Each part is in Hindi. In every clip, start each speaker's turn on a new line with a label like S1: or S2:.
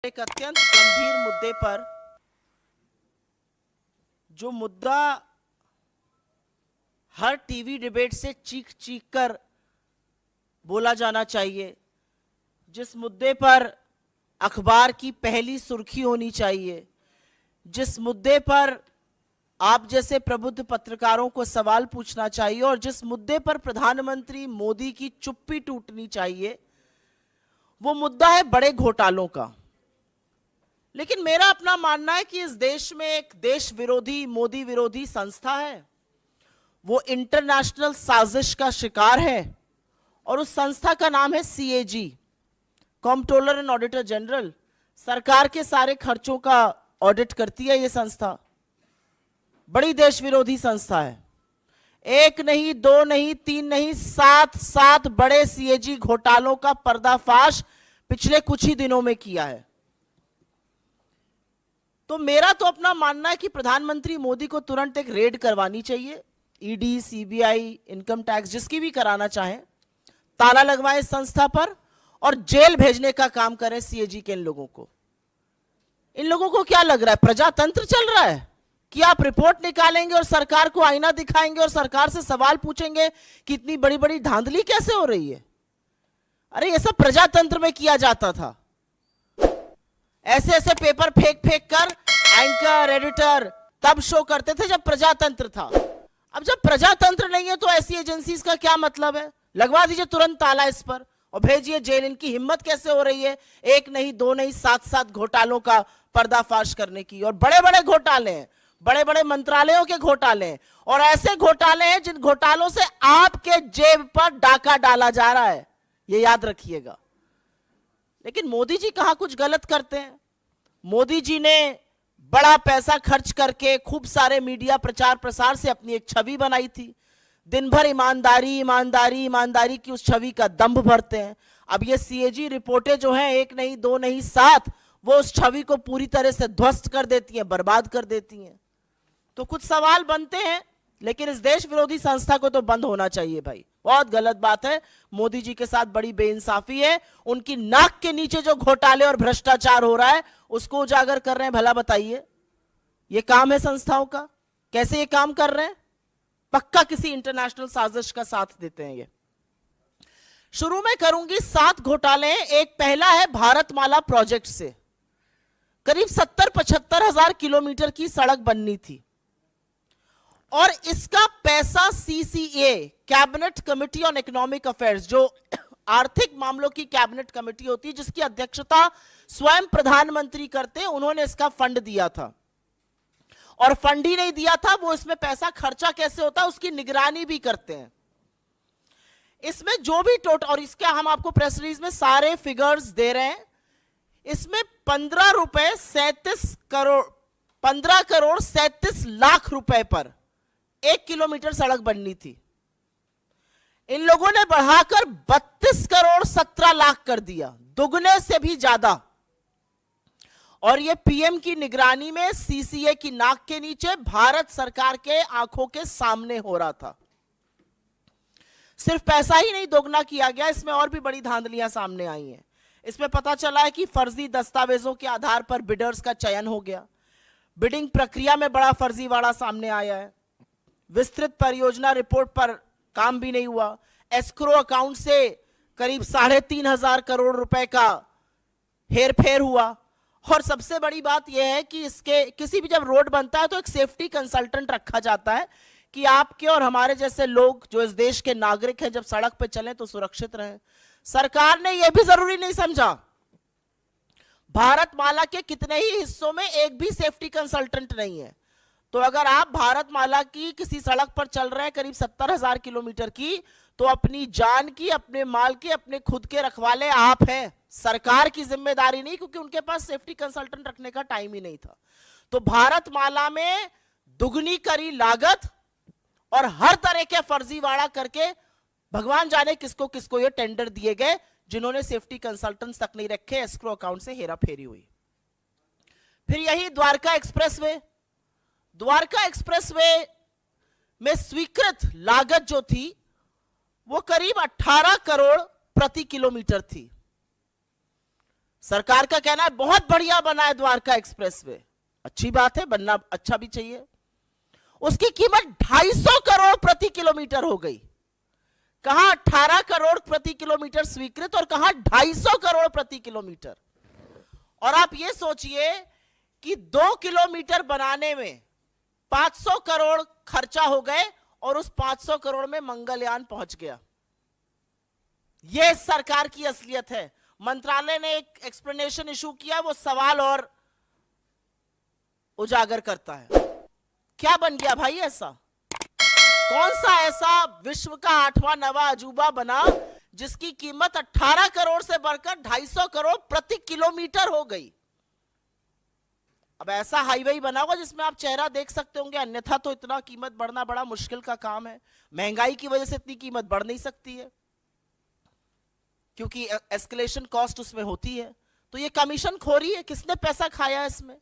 S1: एक अत्यंत गंभीर मुद्दे पर, जो मुद्दा हर टीवी डिबेट से चीख चीख कर बोला जाना चाहिए, जिस मुद्दे पर अखबार की पहली सुर्खी होनी चाहिए, जिस मुद्दे पर आप जैसे प्रबुद्ध पत्रकारों को सवाल पूछना चाहिए और जिस मुद्दे पर प्रधानमंत्री मोदी की चुप्पी टूटनी चाहिए, वो मुद्दा है बड़े घोटालों का। लेकिन मेरा अपना मानना है कि इस देश में एक देश विरोधी, मोदी विरोधी संस्था है, वो इंटरनेशनल साजिश का शिकार है और उस संस्था का नाम है CAG, controller and auditor general. सरकार के सारे खर्चों का ऑडिट करती है ये संस्था। बड़ी देश विरोधी संस्था है। एक नहीं, दो नहीं, तीन नहीं, सात बड़े सीएजी घोटालों का पर्दाफाश पिछले कुछ ही दिनों में किया है। तो मेरा तो अपना मानना है कि प्रधानमंत्री मोदी को तुरंत एक रेड करवानी चाहिए। ईडी, सीबीआई, इनकम टैक्स, जिसकी भी कराना चाहे, ताला लगवाएं इस संस्था पर और जेल भेजने का काम करें सीएजी के इन लोगों को। इन लोगों को क्या लग रहा है, प्रजातंत्र चल रहा है कि आप रिपोर्ट निकालेंगे और सरकार को आईना दिखाएंगे और सरकार से सवाल पूछेंगे कि इतनी बड़ी बड़ी धांधली कैसे हो रही है। अरे ये सब प्रजातंत्र में किया जाता था। ऐसे ऐसे पेपर फेंक फेंक कर एंकर, एडिटर तब शो करते थे जब प्रजातंत्र था। अब जब प्रजातंत्र नहीं है तो ऐसी एजेंसीज का क्या मतलब है? लगवा दीजिए तुरंत ताला इस पर और भेजिए जेल। इनकी हिम्मत कैसे हो रही है एक नहीं, दो नहीं, सात घोटालों का पर्दाफाश करने की। और बड़े बड़े घोटाले हैं, बड़े बड़े मंत्रालयों के घोटाले हैं और ऐसे घोटाले हैं जिन घोटालों से आपके जेब पर डाका डाला जा रहा है, ये याद रखिएगा। लेकिन मोदी जी कहां कुछ गलत करते हैं। मोदी जी ने बड़ा पैसा खर्च करके खूब सारे मीडिया प्रचार प्रसार से अपनी एक छवि बनाई थी। दिन भर ईमानदारी ईमानदारी ईमानदारी की उस छवि का दंभ भरते हैं। अब ये सीएजी रिपोर्टें जो हैं, एक नहीं, दो नहीं, सात, वो उस छवि को पूरी तरह से ध्वस्त कर देती हैं, बर्बाद कर देती हैं। तो कुछ सवाल बनते हैं, लेकिन इस देश विरोधी संस्था को तो बंद होना चाहिए भाई। बहुत गलत बात है, मोदी जी के साथ बड़ी बेइंसाफी है। उनकी नाक के नीचे जो घोटाले और भ्रष्टाचार हो रहा है उसको उजागर कर रहे हैं। भला बताइए, ये काम है संस्थाओं का? कैसे ये काम कर रहे हैं? पक्का किसी इंटरनेशनल साजिश का साथ देते हैं ये। शुरू में करूंगी 7 घोटाले। एक पहला है भारतमाला प्रोजेक्ट से। करीब 70-75 हजार किलोमीटर की सड़क बननी थी और इसका पैसा CCA, cabinet committee on economic affairs, जो आर्थिक मामलों की कैबिनेट कमेटी होती है जिसकी अध्यक्षता स्वयं प्रधानमंत्री करते हैं, उन्होंने इसका फंड दिया था। और फंड ही नहीं दिया था, वो इसमें पैसा खर्चा कैसे होता है उसकी निगरानी भी करते हैं। इसमें जो भी टोटल, और इसके हम आपको प्रेस रिलीज में सारे फिगर्स दे रहे हैं, इसमें 15 करोड़ 37 लाख रुपए पर 1 किलोमीटर सड़क बननी थी। इन लोगों ने बढ़ाकर 32 करोड़ 17 लाख कर दिया, दुगने से भी ज्यादा। और ये पीएम की निगरानी में सीसीए की नाक के नीचे भारत सरकार के आंखों के सामने हो रहा था। सिर्फ पैसा ही नहीं दोगुना किया गया, इसमें और भी बड़ी धांधलियां सामने आई हैं। इसमें पता चला है कि फर्जी दस्तावेजों के आधार पर बिडर्स का चयन हो गया। बिडिंग प्रक्रिया में बड़ा फर्जीवाड़ा सामने आया है। विस्तृत परियोजना रिपोर्ट पर काम भी नहीं हुआ। एस्क्रो अकाउंट से करीब 3,500 करोड़ रुपए का हेरफेर हुआ। और सबसे बड़ी बात यह है कि इसके किसी भी जब रोड बनता है तो एक सेफ्टी कंसल्टेंट रखा जाता है कि आपके और हमारे जैसे लोग जो इस देश के नागरिक हैं जब सड़क पर चलें तो सुरक्षित रहें। सरकार ने यह भी जरूरी नहीं समझा। भारतमाला के कितने ही हिस्सों में एक भी सेफ्टी कंसल्टेंट नहीं है। तो अगर आप भारतमाला की किसी सड़क पर चल रहे हैं करीब 70,000 किलोमीटर की, तो अपनी जान की, अपने माल की, अपने खुद के रखवाले आप हैं, सरकार की जिम्मेदारी नहीं, क्योंकि उनके पास सेफ्टी कंसल्टेंट रखने का टाइम ही नहीं था। तो भारतमाला में दुगनी करी लागत और हर तरह के फर्जीवाड़ा करके भगवान जाने किसको किसको ये टेंडर दिए गए, जिन्होंने सेफ्टी कंसल्टेंट्स तक नहीं रखे। एस्क्रो अकाउंट से हेराफेरी हुई। फिर यही द्वारका एक्सप्रेसवे में स्वीकृत लागत जो थी वो करीब 18 करोड़ प्रति किलोमीटर थी। सरकार का कहना है बहुत बढ़िया बना है द्वारका एक्सप्रेसवे, अच्छी बात है, बनना अच्छा भी चाहिए। उसकी कीमत 250 करोड़ प्रति किलोमीटर हो गई। कहां 18 करोड़ प्रति किलोमीटर स्वीकृत और कहां 250 करोड़ प्रति किलोमीटर। और आप ये सोचिए कि 2 किलोमीटर बनाने में 500 करोड़ खर्चा हो गए और उस 500 करोड़ में मंगलयान पहुंच गया। यह सरकार की असलियत है। मंत्रालय ने एक एक्सप्लेनेशन इशू किया, वो सवाल और उजागर करता है। क्या बन गया भाई ऐसा? कौन सा ऐसा विश्व का 8वां नवा अजूबा बना जिसकी कीमत 18 करोड़ से बढ़कर 250 करोड़ प्रति किलोमीटर हो गई? अब ऐसा हाईवे बना होगा जिसमें आप चेहरा देख सकते होंगे, अन्यथा तो इतना कीमत बढ़ना बड़ा मुश्किल का काम है। महंगाई की वजह से इतनी कीमत बढ़ नहीं सकती है क्योंकि एस्केलेशन कॉस्ट उसमें होती है। तो ये कमीशन खोरी है, किसने पैसा खाया है इसमें?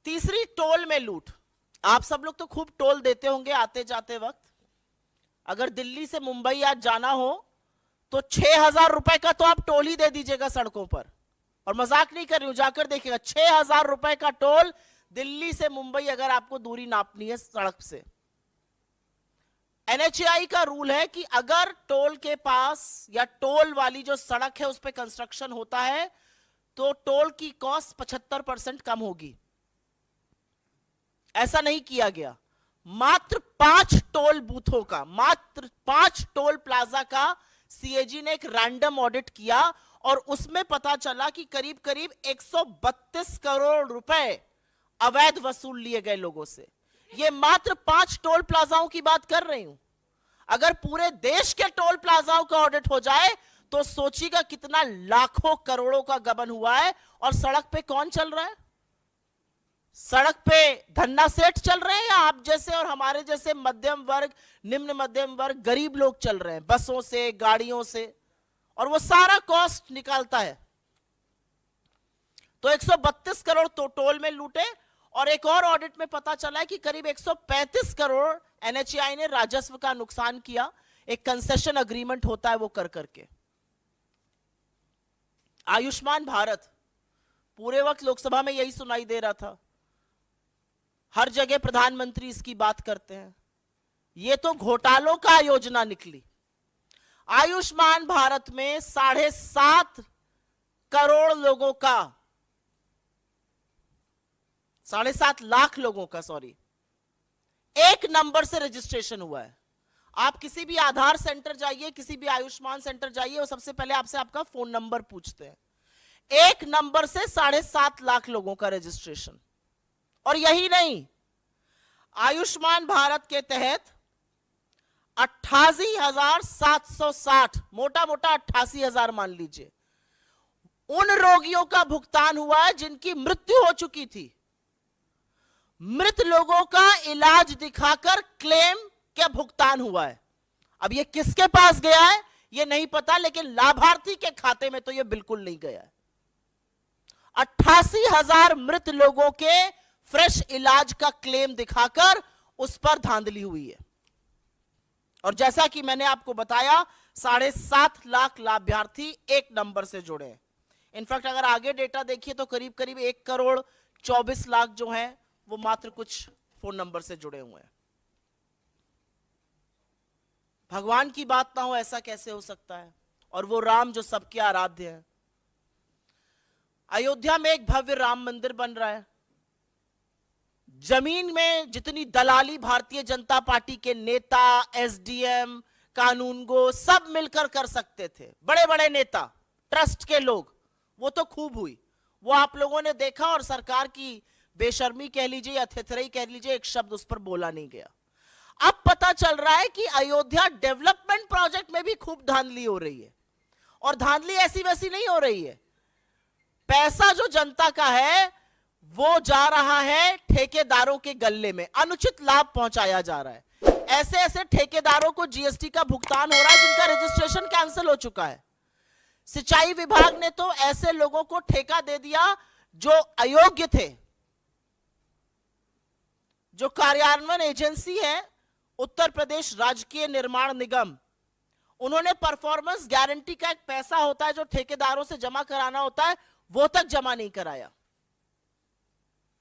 S1: तीसरी, टोल में लूट। आप सब लोग तो खूब टोल देते होंगे आते जाते वक्त। अगर दिल्ली से मुंबई आज जाना हो तो 6,000 रुपए का तो आप टोल ही दे दीजिएगा सड़कों पर, और मजाक नहीं कर रही हूं, जाकर देखिएगा 6,000 रुपए का टोल दिल्ली से मुंबई अगर आपको दूरी नापनी है सड़क से। एनएचएआई का रूल है कि अगर टोल के पास या टोल वाली जो सड़क है उस पर कंस्ट्रक्शन होता है तो टोल की कॉस्ट 75% कम होगी। ऐसा नहीं किया गया। मात्र 5 टोल बूथों का, मात्र 5 टोल प्लाजा का सीएजी ने एक रैंडम ऑडिट किया और उसमें पता चला कि करीब करीब 132 करोड़ रुपए अवैध वसूल लिए गए लोगों से। ये मात्र 5 टोल प्लाजाओं की बात कर रही हूं। अगर पूरे देश के टोल प्लाजाओं का ऑडिट हो जाए तो सोचिएगा कितना लाखों करोड़ों का गबन हुआ है। और सड़क पे कौन चल रहा है? सड़क पे धन्ना सेठ चल रहे हैं या आप जैसे और हमारे जैसे मध्यम वर्ग, निम्न मध्यम वर्ग, गरीब लोग चल रहे हैं बसों से, गाड़ियों से, और वो सारा कॉस्ट निकालता है। तो 132 करोड़ तो टोल में लूटे। और एक और ऑडिट में पता चला है कि करीब 135 करोड़ एनएचएआई ने राजस्व का नुकसान किया। एक कंसेशन अग्रीमेंट होता है वो कर करके। आयुष्मान भारत, पूरे वक्त लोकसभा में यही सुनाई दे रहा था, हर जगह प्रधानमंत्री इसकी बात करते हैं। ये तो घोटालों का योजना निकली। आयुष्मान भारत में 7.5 करोड़ लोगों का, 7.5 लाख लोगों का, सॉरी, एक नंबर से रजिस्ट्रेशन हुआ है। आप किसी भी आधार सेंटर जाइए, किसी भी आयुष्मान सेंटर जाइए, वो सबसे पहले आपसे आपका फोन नंबर पूछते हैं। एक नंबर से 7.5 लाख लोगों का रजिस्ट्रेशन। और यही नहीं, आयुष्मान भारत के तहत 88,760, मोटा मोटा 88,000 मान लीजिए, उन रोगियों का भुगतान हुआ है जिनकी मृत्यु हो चुकी थी। मृत लोगों का इलाज दिखाकर क्लेम क्या भुगतान हुआ है। अब ये किसके पास गया है ये नहीं पता, लेकिन लाभार्थी के खाते में तो ये बिल्कुल नहीं गया है। 88,000 मृत लोगों के फ्रेश इलाज का क्लेम दिखाकर उस पर धांधली हुई है। और जैसा कि मैंने आपको बताया, 7.5 लाख लाभार्थी एक नंबर से जुड़े हैं। इनफैक्ट अगर आगे डेटा देखिए तो करीब करीब 1 करोड़ 24 लाख जो हैं वो मात्र कुछ फोन नंबर से जुड़े हुए हैं। भगवान की बात ना हो ऐसा कैसे हो सकता है? और वो राम जो सबके आराध्य है। अयोध्या में एक भव्य राम मंदिर बन रहा है। जमीन में जितनी दलाली भारतीय जनता पार्टी के नेता, एसडीएम, कानूनगो सब मिलकर कर सकते थे, बड़े बड़े नेता, ट्रस्ट के लोग, वो तो खूब हुई। वो आप लोगों ने देखा और सरकार की बेशर्मी कह लीजिए या थेथराई कह लीजिए, एक शब्द उस पर बोला नहीं गया। अब पता चल रहा है कि अयोध्या डेवलपमेंट प्रोजेक्ट में भी खूब धांधली हो रही है। और धांधली ऐसी वैसी नहीं हो रही है। पैसा जो जनता का है वो जा रहा है ठेकेदारों के गल्ले में, अनुचित लाभ पहुंचाया जा रहा है। ऐसे ऐसे ठेकेदारों को जीएसटी का भुगतान हो रहा है जिनका रजिस्ट्रेशन कैंसिल हो चुका है। सिंचाई विभाग ने तो ऐसे लोगों को ठेका दे दिया जो अयोग्य थे। जो कार्यान्वयन एजेंसी है उत्तर प्रदेश राजकीय निर्माण निगम, उन्होंने परफॉर्मेंस गारंटी का एक पैसा होता है जो ठेकेदारों से जमा कराना होता है, वो तक जमा नहीं कराया।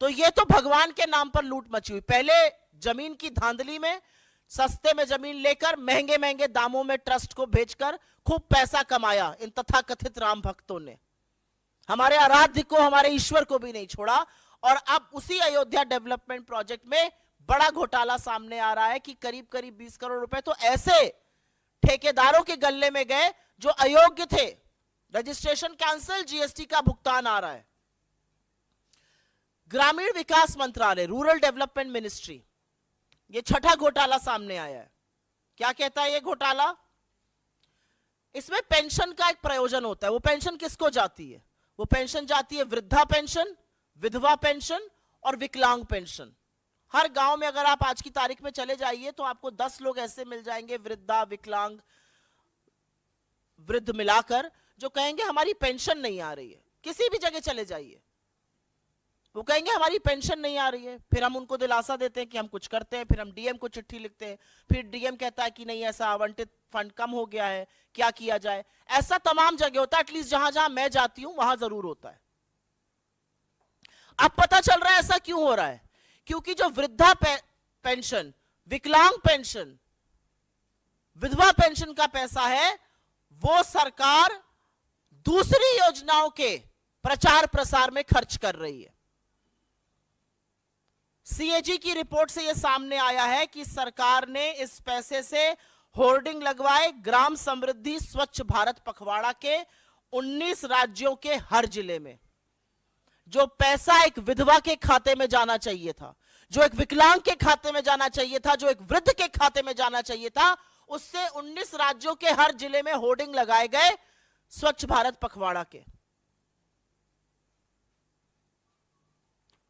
S1: तो ये तो भगवान के नाम पर लूट मची हुई। पहले जमीन की धांधली में सस्ते में जमीन लेकर महंगे महंगे दामों में ट्रस्ट को भेजकर खूब पैसा कमाया इन तथाकथित राम भक्तों ने। हमारे आराध्य को, हमारे ईश्वर को भी नहीं छोड़ा। और अब उसी अयोध्या डेवलपमेंट प्रोजेक्ट में बड़ा घोटाला सामने आ रहा है कि करीब करीब 20 करोड़ रुपए तो ऐसे ठेकेदारों के गल्ले में गए जो अयोग्य थे। रजिस्ट्रेशन कैंसिल, जीएसटी का भुगतान आ रहा है। ग्रामीण विकास मंत्रालय, रूरल डेवलपमेंट मिनिस्ट्री, ये छठा घोटाला सामने आया है। क्या कहता है ये घोटाला? इसमें पेंशन का एक प्रयोजन होता है। वो पेंशन किसको जाती है? वो पेंशन जाती है वृद्धा पेंशन, विधवा पेंशन और विकलांग पेंशन। हर गांव में अगर आप आज की तारीख में चले जाइए तो आपको 10 लोग ऐसे मिल जाएंगे, वृद्धा, विकलांग, वृद्ध मिलाकर, जो कहेंगे हमारी पेंशन नहीं आ रही है। किसी भी जगह चले जाइए, वो कहेंगे हमारी पेंशन नहीं आ रही है। फिर हम उनको दिलासा देते हैं कि हम कुछ करते हैं, फिर हम डीएम को चिट्ठी लिखते हैं, फिर डीएम कहता है कि नहीं ऐसा आवंटित फंड कम हो गया है, क्या किया जाए। ऐसा तमाम जगह होता है, एटलीस्ट जहां जहां मैं जाती हूं वहां जरूर होता है। अब पता चल रहा है ऐसा क्यों हो रहा है? क्योंकि जो वृद्धा पेंशन, विकलांग पेंशन, विधवा पेंशन का पैसा है वो सरकार दूसरी योजनाओं के प्रचार प्रसार में खर्च कर रही है। सीएजी की रिपोर्ट से यह सामने आया है कि सरकार ने इस पैसे से होर्डिंग लगवाए ग्राम समृद्धि स्वच्छ भारत पखवाड़ा के 19 राज्यों के हर जिले में। जो पैसा एक विधवा के खाते में जाना चाहिए था, जो एक विकलांग के खाते में जाना चाहिए था, जो एक वृद्ध के खाते में जाना चाहिए था, उससे 19 राज्यों के हर जिले में होर्डिंग लगाए गए स्वच्छ भारत पखवाड़ा के।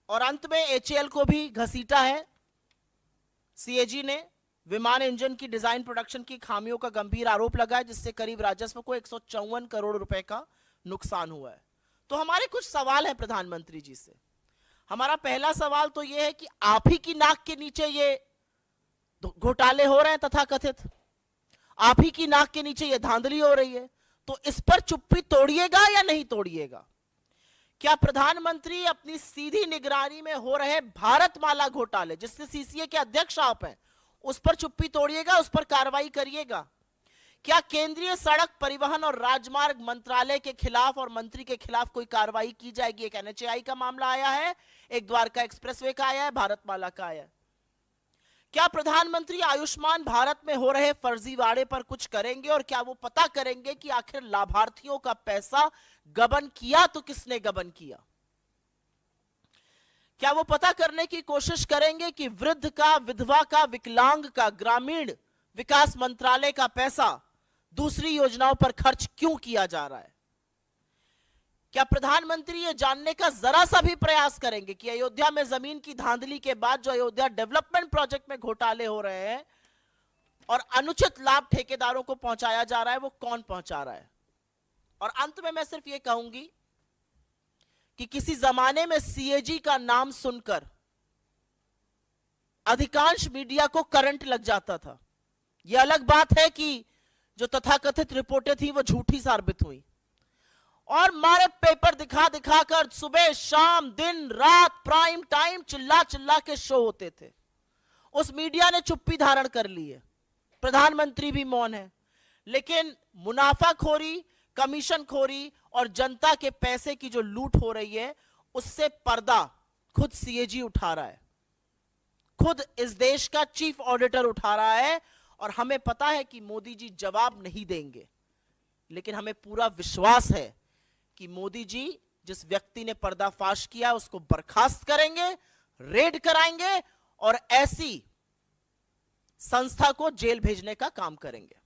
S1: और अंत में एचएएल को भी घसीटा है सीएजी ने। विमान इंजन की डिजाइन प्रोडक्शन की खामियों का गंभीर आरोप लगा है, जिससे करीब राजस्व को 154 करोड़ रुपए का नुकसान हुआ है। तो हमारे कुछ सवाल है प्रधानमंत्री जी से। हमारा पहला सवाल तो यह है कि आप ही की नाक के नीचे ये घोटाले हो रहे हैं तथाकथित, आप ही की नाक के नीचे ये धांधली हो रही है, तो इस पर चुप्पी तोड़िएगा या नहीं तोड़िएगा? क्या प्रधानमंत्री अपनी सीधी निगरानी में हो रहे भारतमाला घोटाले, जिससे सीसीए के अध्यक्ष आप हैं, उस पर चुप्पी तोड़िएगा, उस पर कार्रवाई करिएगा? क्या केंद्रीय सड़क परिवहन और राजमार्ग मंत्रालय के खिलाफ और मंत्री के खिलाफ कोई कार्रवाई की जाएगी? एक एनएचएआई का मामला आया है, एक द्वारका एक्सप्रेसवे का आया है, भारतमाला का आया है। क्या प्रधानमंत्री आयुष्मान भारत में हो रहे फर्जीवाड़े पर कुछ करेंगे? और क्या वो पता करेंगे कि आखिर लाभार्थियों का पैसा गबन किया तो किसने गबन किया? क्या वो पता करने की कोशिश करेंगे कि वृद्ध का, विधवा का, विकलांग का ग्रामीण विकास मंत्रालय का पैसा दूसरी योजनाओं पर खर्च क्यों किया जा रहा है? क्या प्रधानमंत्री ये जानने का जरा सा भी प्रयास करेंगे कि अयोध्या में जमीन की धांधली के बाद जो अयोध्या डेवलपमेंट प्रोजेक्ट में घोटाले हो रहे हैं और अनुचित लाभ ठेकेदारों को पहुंचाया जा रहा है, वो कौन पहुंचा रहा है? और अंत में मैं सिर्फ ये कहूंगी कि किसी जमाने में सीएजी का नाम सुनकर अधिकांश मीडिया को करंट लग जाता था। यह अलग बात है कि जो तथाकथित रिपोर्टें थी वो झूठी साबित हुई, और मारे पेपर दिखा दिखाकर सुबह शाम दिन रात प्राइम टाइम चिल्ला चिल्ला के शो होते थे। उस मीडिया ने चुप्पी धारण कर ली है, प्रधानमंत्री भी मौन है, लेकिन मुनाफाखोरी, कमीशनखोरी और जनता के पैसे की जो लूट हो रही है उससे पर्दा खुद सीएजी उठा रहा है, खुद इस देश का चीफ ऑडिटर उठा रहा है। और हमें पता है कि मोदी जी जवाब नहीं देंगे, लेकिन हमें पूरा विश्वास है कि मोदी जी जिस व्यक्ति ने पर्दाफाश किया उसको बर्खास्त करेंगे, रेड कराएंगे और ऐसी संस्था को जेल भेजने का काम करेंगे।